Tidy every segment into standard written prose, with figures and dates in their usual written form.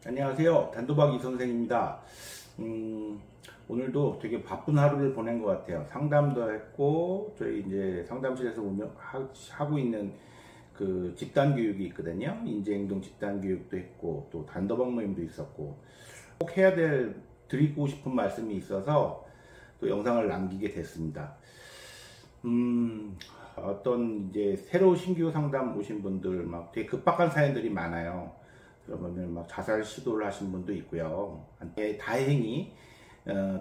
안녕하세요. 단도박 이선생입니다. 오늘도 되게 바쁜 하루를 보낸 것 같아요. 상담도 했고, 저희 이제 상담실에서 하고 있는 그 집단 교육이 있거든요. 인지행동 집단 교육도 했고, 또 단도박 모임도 있었고, 꼭 드리고 싶은 말씀이 있어서 또 영상을 남기게 됐습니다. 어떤 이제 새로 신규 상담 오신 분들 막 되게 급박한 사연들이 많아요. 그러면 막 자살 시도를 하신 분도 있고요. 다행히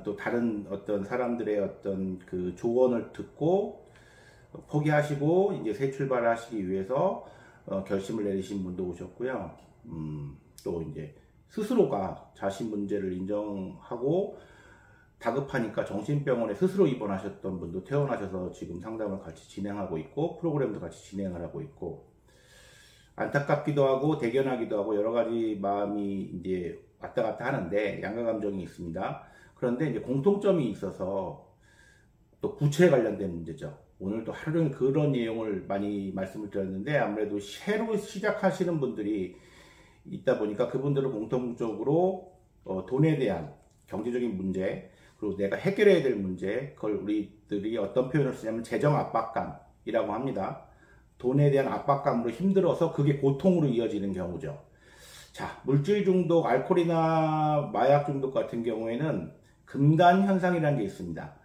또 다른 어떤 사람들의 어떤 그 조언을 듣고 포기하시고 이제 새 출발을 하시기 위해서 결심을 내리신 분도 오셨고요. 또 이제 스스로가 자신 문제를 인정하고 다급하니까 정신병원에 스스로 입원하셨던 분도 퇴원하셔서 지금 상담을 같이 진행하고 있고 프로그램도 같이 진행을 하고 있고, 안타깝기도 하고 대견하기도 하고 여러 가지 마음이 이제 왔다 갔다 하는데 양가 감정이 있습니다. 그런데 이제 공통점이 있어서 또 부채에 관련된 문제죠. 오늘도 하루 종일 그런 내용을 많이 말씀을 드렸는데 아무래도 새로 시작하시는 분들이 있다 보니까 그분들은 공통적으로 돈에 대한 경제적인 문제, 그리고 내가 해결해야 될 문제, 그걸 우리들이 어떤 표현을 쓰냐면 재정 압박감이라고 합니다. 돈에 대한 압박감으로 힘들어서 그게 고통으로 이어지는 경우죠. 자, 물질 중독, 알코올이나 마약 중독 같은 경우에는 금단 현상이라는 게 있습니다.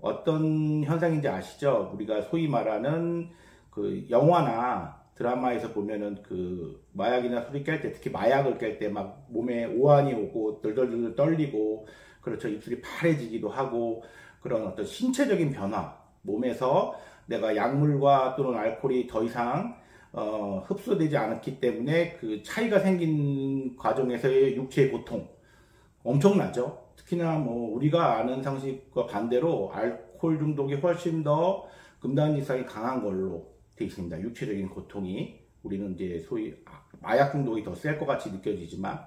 어떤 현상인지 아시죠? 우리가 소위 말하는 그 영화나 드라마에서 보면은 그 마약이나 술이 깰 때, 특히 마약을 깰 때 막 몸에 오한이 오고 덜덜덜 떨리고, 그렇죠. 입술이 파래지기도 하고, 그런 어떤 신체적인 변화, 몸에서 내가 약물과 또는 알코올이 더 이상 흡수되지 않았기 때문에 그 차이가 생긴 과정에서의 육체의 고통 엄청나죠. 특히나 뭐 우리가 아는 상식과 반대로 알코올 중독이 훨씬 더 금단 이상이 강한 걸로 되어 있습니다. 육체적인 고통이 우리는 이제 소위 마약 중독이 더 셀 것 같이 느껴지지만,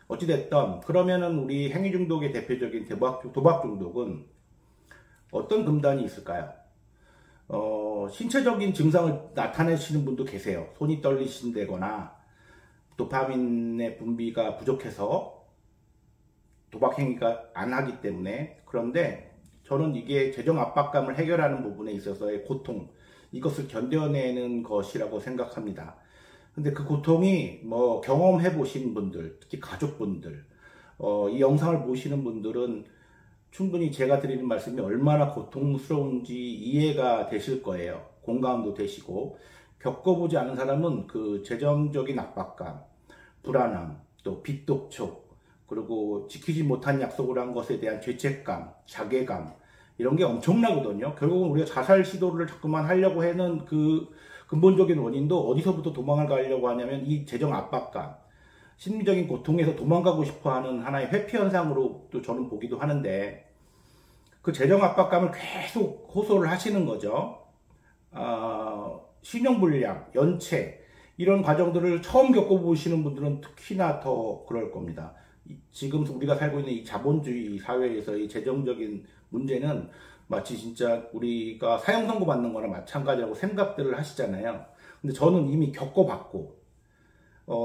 어찌됐든 그러면은 우리 행위 중독의 대표적인 도박 중독은 어떤 금단이 있을까요? 신체적인 증상을 나타내시는 분도 계세요. 손이 떨리신다거나 도파민의 분비가 부족해서 도박 행위가 안 하기 때문에. 그런데 저는 이게 재정 압박감을 해결하는 부분에 있어서의 고통, 이것을 견뎌내는 것이라고 생각합니다. 근데 그 고통이 뭐 경험해 보신 분들, 특히 가족분들, 이 영상을 보시는 분들은 충분히 제가 드리는 말씀이 얼마나 고통스러운지 이해가 되실 거예요. 공감도 되시고, 겪어보지 않은 사람은 그 재정적인 압박감, 불안함, 또 빚독촉, 그리고 지키지 못한 약속을 한 것에 대한 죄책감, 자괴감, 이런 게 엄청나거든요. 결국은 우리가 자살 시도를 자꾸만 하려고 하는 그 근본적인 원인도 어디서부터 도망을 가려고 하냐면 이 재정 압박감, 심리적인 고통에서 도망가고 싶어 하는 하나의 회피 현상으로 또 저는 보기도 하는데, 그 재정 압박감을 계속 호소를 하시는 거죠. 신용불량, 연체, 이런 과정들을 처음 겪어보시는 분들은 특히나 더 그럴 겁니다. 지금 우리가 살고 있는 이 자본주의 사회에서의 재정적인 문제는 마치 진짜 우리가 사형 선고 받는 거나 마찬가지라고 생각들을 하시잖아요. 근데 저는 이미 겪어봤고,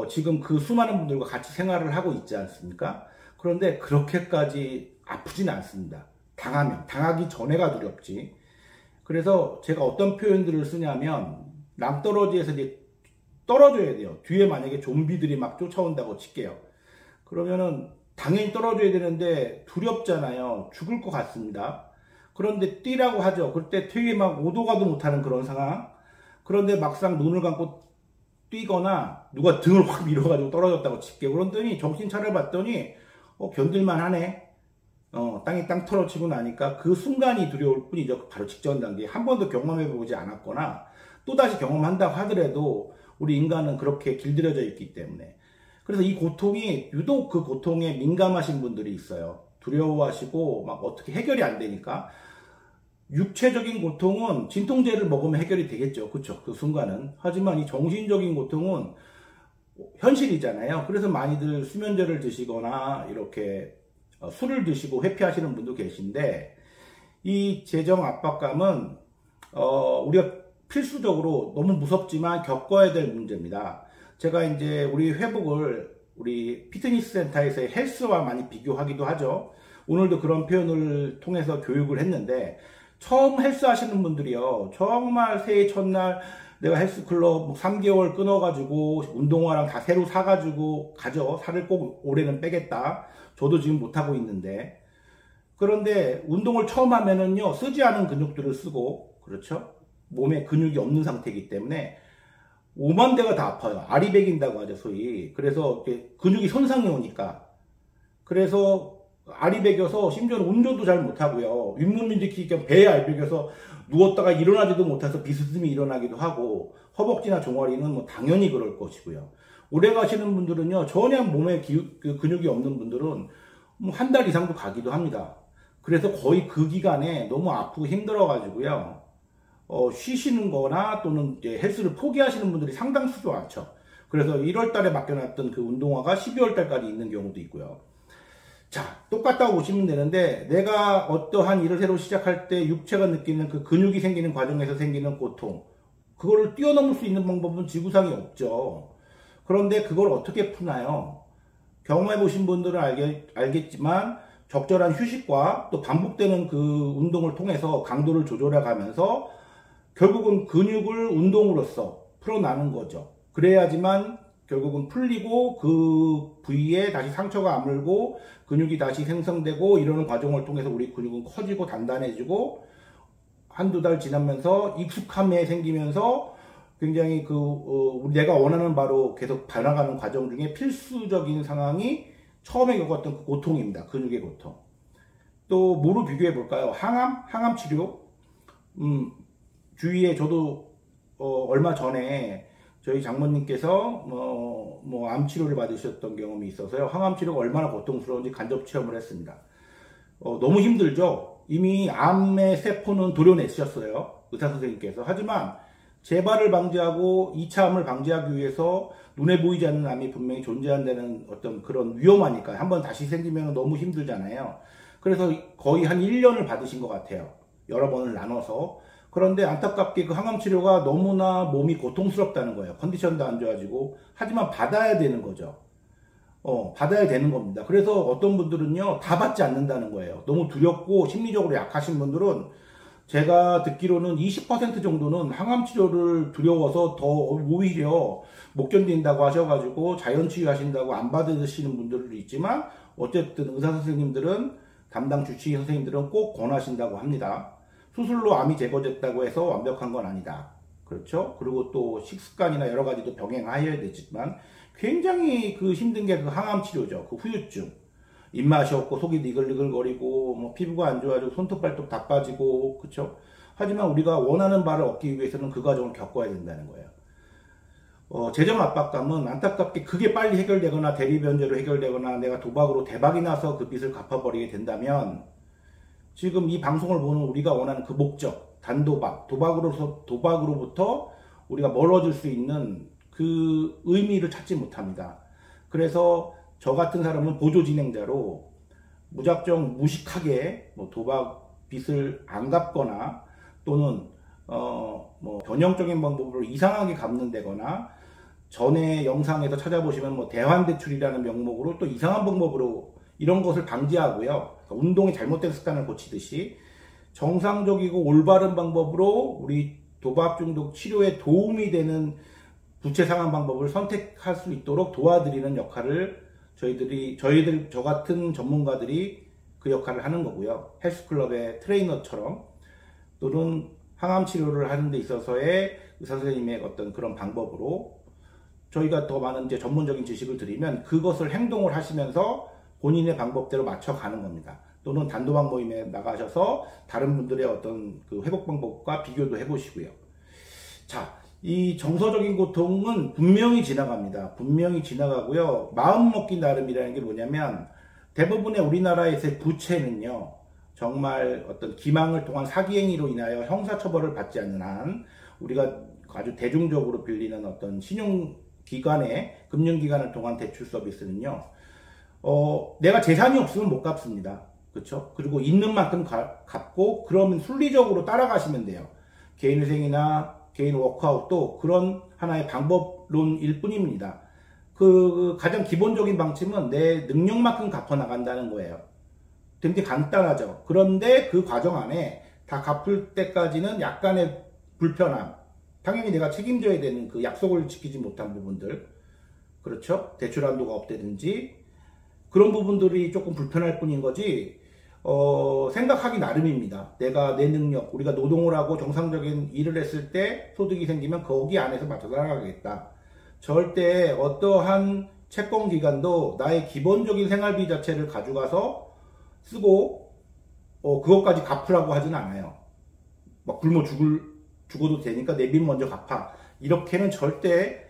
지금 그 수많은 분들과 같이 생활을 하고 있지 않습니까? 그런데 그렇게까지 아프진 않습니다. 당하기 전에가 두렵지. 그래서 제가 어떤 표현들을 쓰냐면, 낭떠러지에서 이제 떨어져야 돼요. 뒤에 만약에 좀비들이 막 쫓아온다고 칠게요. 그러면은 당연히 떨어져야 되는데 두렵잖아요. 죽을 것 같습니다. 그런데 뛰라고 하죠. 그때 되게 막 오도 가도 못하는 그런 상황. 그런데 막상 눈을 감고 뛰거나 누가 등을 확 밀어가지고 떨어졌다고 칠게요. 그러더니 정신 차려봤더니 견딜만 하네. 땅이 땅 털어치고 나니까 그 순간이 두려울 뿐이죠. 바로 직전 단계. 한 번도 경험해보지 않았거나 또다시 경험한다고 하더라도 우리 인간은 그렇게 길들여져 있기 때문에. 그래서 이 고통이, 유독 그 고통에 민감하신 분들이 있어요. 두려워하시고 막 어떻게 해결이 안 되니까. 육체적인 고통은 진통제를 먹으면 해결이 되겠죠. 그렇죠. 그 순간은. 하지만 이 정신적인 고통은 현실이잖아요. 그래서 많이들 수면제를 드시거나 이렇게 술을 드시고 회피하시는 분도 계신데, 이 재정 압박감은 우리가 필수적으로 너무 무섭지만 겪어야 될 문제입니다. 제가 이제 우리 회복을 우리 피트니스 센터에서의 헬스와 많이 비교하기도 하죠. 오늘도 그런 표현을 통해서 교육을 했는데, 처음 헬스 하시는 분들이요, 정말 새해 첫날 내가 헬스클럽 3개월 끊어가지고 운동화랑 다 새로 사가지고 가죠. 살을 꼭 올해는 빼겠다. 저도 지금 못하고 있는데, 그런데 운동을 처음 하면은요, 쓰지 않은 근육들을 쓰고, 그렇죠? 몸에 근육이 없는 상태이기 때문에 오만대가 다 아파요. 알이 배긴다고 하죠, 소위. 그래서 근육이 손상이 오니까. 그래서 알이 배겨서 심지어는 운전도 잘 못하고요. 윗몸 일으키기 배에 알 배겨서 누웠다가 일어나지도 못해서 비스듬히 일어나기도 하고, 허벅지나 종아리는 뭐 당연히 그럴 것이고요. 오래 가시는 분들은요, 전혀 몸에 근육이 없는 분들은 뭐 한 달 이상도 가기도 합니다. 그래서 거의 그 기간에 너무 아프고 힘들어가지고요, 쉬시는 거나 또는 이제 헬스를 포기하시는 분들이 상당수도 많죠. 그래서 1월 달에 맡겨놨던 그 운동화가 12월 달까지 있는 경우도 있고요. 자, 똑같다고 보시면 되는데, 내가 어떠한 일을 새로 시작할 때 육체가 느끼는 그 근육이 생기는 과정에서 생기는 고통, 그거를 뛰어넘을 수 있는 방법은 지구상에 없죠. 그런데 그걸 어떻게 푸나요? 경험해 보신 분들은 알겠지만, 적절한 휴식과 또 반복되는 그 운동을 통해서 강도를 조절해 가면서 결국은 근육을 운동으로써 풀어나는 거죠. 그래야지만 결국은 풀리고 그 부위에 다시 상처가 아물고 근육이 다시 생성되고 이러는 과정을 통해서 우리 근육은 커지고 단단해지고 한두 달 지나면서 익숙함에 생기면서 굉장히 내가 원하는 바로 계속 변화가는 과정 중에 필수적인 상황이 처음에 겪었던 그 고통입니다. 근육의 고통. 또 뭐로 비교해 볼까요? 항암 치료. 주위에 저도 얼마 전에 저희 장모님께서 암 치료를 받으셨던 경험이 있어서요. 항암 치료가 얼마나 고통스러운지 간접 체험을 했습니다. 너무 힘들죠. 이미 암의 세포는 도려내셨어요. 의사 선생님께서. 하지만 재발을 방지하고 2차 암을 방지하기 위해서 눈에 보이지 않는 암이 분명히 존재한다는 어떤 그런 위험하니까 한번 다시 생기면 너무 힘들잖아요. 그래서 거의 한 1년을 받으신 것 같아요. 여러 번을 나눠서. 그런데 안타깝게 그 항암 치료가 너무나 몸이 고통스럽다는 거예요. 컨디션도 안 좋아지고. 하지만 받아야 되는 거죠. 받아야 되는 겁니다. 그래서 어떤 분들은요, 다 받지 않는다는 거예요. 너무 두렵고 심리적으로 약하신 분들은 제가 듣기로는 20% 정도는 항암 치료를 두려워서 더 오히려 못 견딘다고 하셔가지고 자연치유 하신다고 안 받으시는 분들도 있지만, 어쨌든 의사 선생님들은, 담당 주치의 선생님들은 꼭 권하신다고 합니다. 수술로 암이 제거됐다고 해서 완벽한 건 아니다. 그렇죠? 그리고 또 식습관이나 여러 가지도 병행하여야 되지만 굉장히 그 힘든 게 그 항암 치료죠. 그 후유증. 입맛이 없고 속이 니글니글거리고 뭐 피부가 안 좋아지고 손톱 발톱 다 빠지고, 그렇죠? 하지만 우리가 원하는 바를 얻기 위해서는 그 과정을 겪어야 된다는 거예요. 재정 압박감은 안타깝게 그게 빨리 해결되거나 대리변제로 해결되거나 내가 도박으로 대박이 나서 그 빚을 갚아버리게 된다면, 지금 이 방송을 보는 우리가 원하는 그 목적, 단도박, 도박으로부터 우리가 멀어질 수 있는 그 의미를 찾지 못합니다. 그래서 저 같은 사람은 보조 진행자로 무작정 무식하게 도박 빚을 안 갚거나 또는 변형적인 방법으로 이상하게 갚는다거나, 전에 영상에서 찾아보시면 대환대출이라는 명목으로 또 이상한 방법으로 이런 것을 방지하고요. 그러니까 운동의 잘못된 습관을 고치듯이 정상적이고 올바른 방법으로 우리 도박 중독 치료에 도움이 되는 부채 상환 방법을 선택할 수 있도록 도와드리는 역할을 저 같은 전문가들이 그 역할을 하는 거고요. 헬스클럽의 트레이너처럼, 또는 항암 치료를 하는 데 있어서의 의사 선생님의 어떤 그런 방법으로 저희가 더 많은 이제 전문적인 지식을 드리면 그것을 행동을 하시면서 본인의 방법대로 맞춰가는 겁니다. 또는 단도박 모임에 나가셔서 다른 분들의 어떤 그 회복 방법과 비교도 해보시고요. 자, 이 정서적인 고통은 분명히 지나갑니다. 분명히 지나가고요. 마음먹기 나름이라는 게 뭐냐면, 대부분의 우리나라에서의 부채는요, 정말 어떤 기망을 통한 사기행위로 인하여 형사처벌을 받지 않는 한, 우리가 아주 대중적으로 빌리는 어떤 신용기관의, 금융기관을 통한 대출 서비스는요, 내가 재산이 없으면 못 갚습니다. 그렇죠? 그리고 있는 만큼 갚고, 그러면 순리적으로 따라가시면 돼요. 개인회생이나 개인 워크아웃도 그런 하나의 방법론일 뿐입니다. 그 가장 기본적인 방침은 내 능력만큼 갚아 나간다는 거예요. 굉장히 간단하죠. 그런데 그 과정 안에 다 갚을 때까지는 약간의 불편함, 당연히 내가 책임져야 되는 그 약속을 지키지 못한 부분들, 그렇죠? 대출 한도가 없다든지 그런 부분들이 조금 불편할 뿐인 거지, 생각하기 나름입니다. 내가 내 능력, 우리가 노동을 하고 정상적인 일을 했을 때 소득이 생기면 거기 안에서 맞춰 나가겠다. 절대 어떠한 채권 기관도 나의 기본적인 생활비 자체를 가져가서 쓰고 그것까지 갚으라고 하진 않아요. 막 굶어 죽어도 되니까 내 빚 먼저 갚아, 이렇게는 절대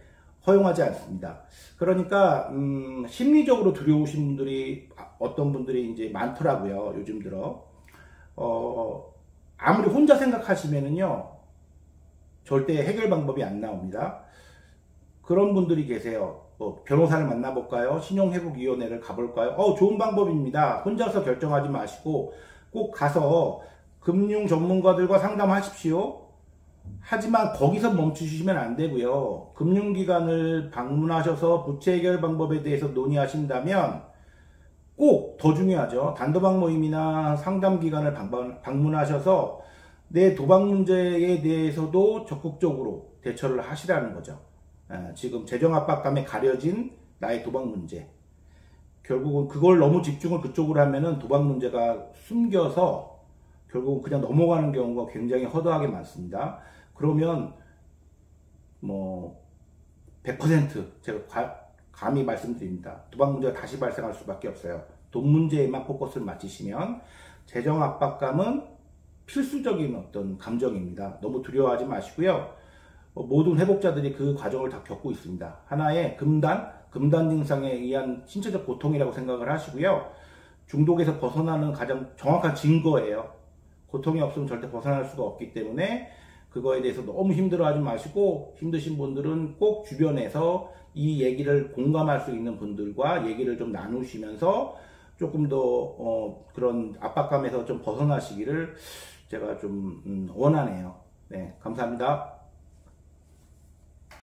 허용하지 않습니다. 그러니까 심리적으로 두려우신 분들이 어떤 분들이 이제 많더라고요. 요즘 들어 아무리 혼자 생각하시면은요 절대 해결 방법이 안 나옵니다. 그런 분들이 계세요. 변호사를 만나볼까요? 신용회복위원회를 가볼까요? 좋은 방법입니다. 혼자서 결정하지 마시고 꼭 가서 금융 전문가들과 상담하십시오. 하지만 거기서 멈추시면 안 되고요. 금융기관을 방문하셔서 부채 해결 방법에 대해서 논의하신다면 꼭 더 중요하죠. 단도박 모임이나 상담기관을 방문하셔서 내 도박 문제에 대해서도 적극적으로 대처를 하시라는 거죠. 지금 재정 압박감에 가려진 나의 도박 문제, 결국은 그걸 너무 집중을 그쪽으로 하면은 도박 문제가 숨겨서 결국은 그냥 넘어가는 경우가 굉장히 허다하게 많습니다. 그러면 뭐 100% 제가 감히 말씀드립니다. 도박 문제가 다시 발생할 수밖에 없어요. 돈 문제에만 포커스를 맞추시면. 재정 압박감은 필수적인 어떤 감정입니다. 너무 두려워하지 마시고요. 모든 회복자들이 그 과정을 다 겪고 있습니다. 하나의 금단 증상에 의한 신체적 고통이라고 생각을 하시고요. 중독에서 벗어나는 가장 정확한 증거예요. 고통이 없으면 절대 벗어날 수가 없기 때문에 그거에 대해서 너무 힘들어하지 마시고, 힘드신 분들은 꼭 주변에서 이 얘기를 공감할 수 있는 분들과 얘기를 좀 나누시면서 조금 더 그런 압박감에서 좀 벗어나시기를 제가 좀 원하네요. 네, 감사합니다.